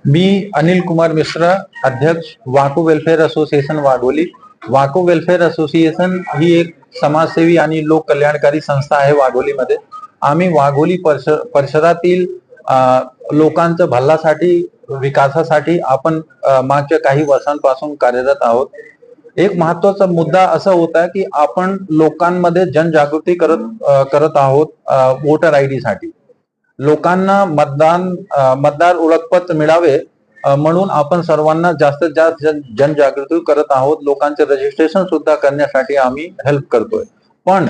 मी अनिल कुमार मिश्रा, अध्यक्ष वाको welfare association Wagholi. वाको वेलफेअर असोसिएशन ही एक समाजसेवी आणि लोक कल्याणकारी संस्था आहे वाघोलीमध्ये. आम्ही वाघोली परिसरातील लोकांच्या भल्यासाठी, विकासासाठी आपण मागच्या काही वर्षांपासून कार्यरत आहोत. एक महत्वाचा मुद्दा असा होता की आपण लोकांमध्ये जनजागृती करत आहोत वोटर आयडी साठी. लोकांना मतदार ओळखपत्र मिळावे म्हणून आपण सर्वांना जास्तीत जास्त जनजागृती करत आहोत. लोकांचे रजिस्ट्रेशन सुद्धा करण्यासाठी आम्ही हेल्प करतोय. पण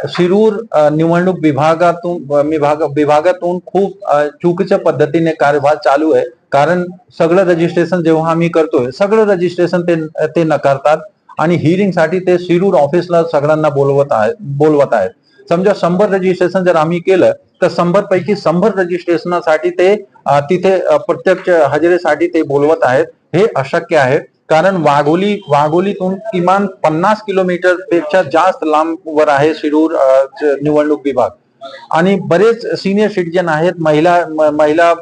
शिरूर निवडणूक विभागातून खूप चुकीच्या पद्धतीने कारभार चालू आहे. कारण सगळं रजिस्ट्रेशन जेव्हा आम्ही करतोय, सगळं रजिस्ट्रेशन ते नकारतात आणि हिअरिंग साठी ते शिरूर ऑफिसला सगळ्यांना बोलवत आहेत. समजा 100 रजिस्ट्रेशन जर आम्ही केलं तर 100 पैकी 100 रजिस्ट्रेशनसाठी ते तिथे प्रत्यक्ष हजेरीसाठी ते बोलवत आहेत. हे अशक्य आहे. कारण वाघोलीतून किमान 50 किलोमीटर पेक्षा जास्त लांबवर आहे शिरूर निवडणूक विभाग. आणि बरेच सिनियर सिटीजन आहेत, महिला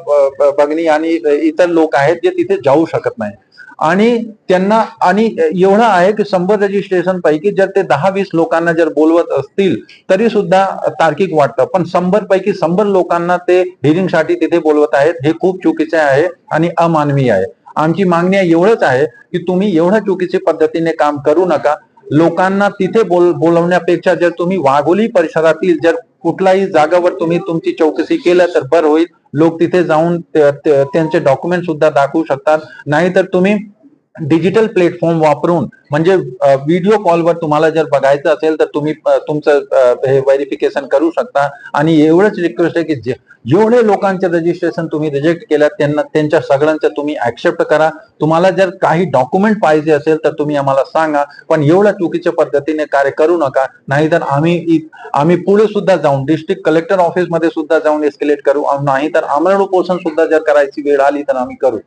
भगिनी आणि इतर लोक आहेत जे तिथे जाऊ शकत नाही. आणि त्यांना एवढं आहे की 100 रजिस्ट्रेशन पैकी जर ते 10-20 लोकांना जर बोलवत असतील तरी सुद्धा तार्किक वाटतं. पण 100 पैकी 100 लोकांना ते हिअरिंग साठी तिथे बोलवत आहेत. हे खूप चुकीचे आहे आणि अमानवीय आहे. आमची मागणी एवढंच आहे की तुम्ही एवढ्या चुकीच्या पद्धतीने काम करू नका. लोकांना तिथे बोलवण्यापेक्षा जर तुम्ही वाघोली परिसरातील जर कुठल्याही जागावर तुम्ही तुमची चौकशी केलं तर बरं होईल. लोक तिथे जाऊन त्यांचे डॉक्युमेंट सुद्धा दाखवू शकतात. नाहीतर तुम्ही डिजिटल प्लॅटफॉर्म वापरून, म्हणजे व्हिडिओ कॉलवर तुम्हाला जर बघायचं असेल तर तुम्ही तुमचं हे व्हेरिफिकेशन करू शकता. आणि एवढंच रिक्वेस्ट आहे की जेवढे लोकांचे रजिस्ट्रेशन तुम्ही रिजेक्ट केलं त्यांच्या सगळ्यांचं तुम्ही ऍक्सेप्ट करा. तुम्हाला जर काही डॉक्युमेंट पाहिजे असेल तर तुम्ही आम्हाला सांगा. पण एवढ्या चुकीच्या पद्धतीने कार्य करू नका. नाहीतर आम्ही पुढे सुद्धा जाऊन डिस्ट्रिक्ट कलेक्टर ऑफिस मध्ये सुद्धा जाऊन एस्केलेट करू. नाहीतर आमरण उपोषण सुद्धा जर करायची वेळ आली तर आम्ही करू.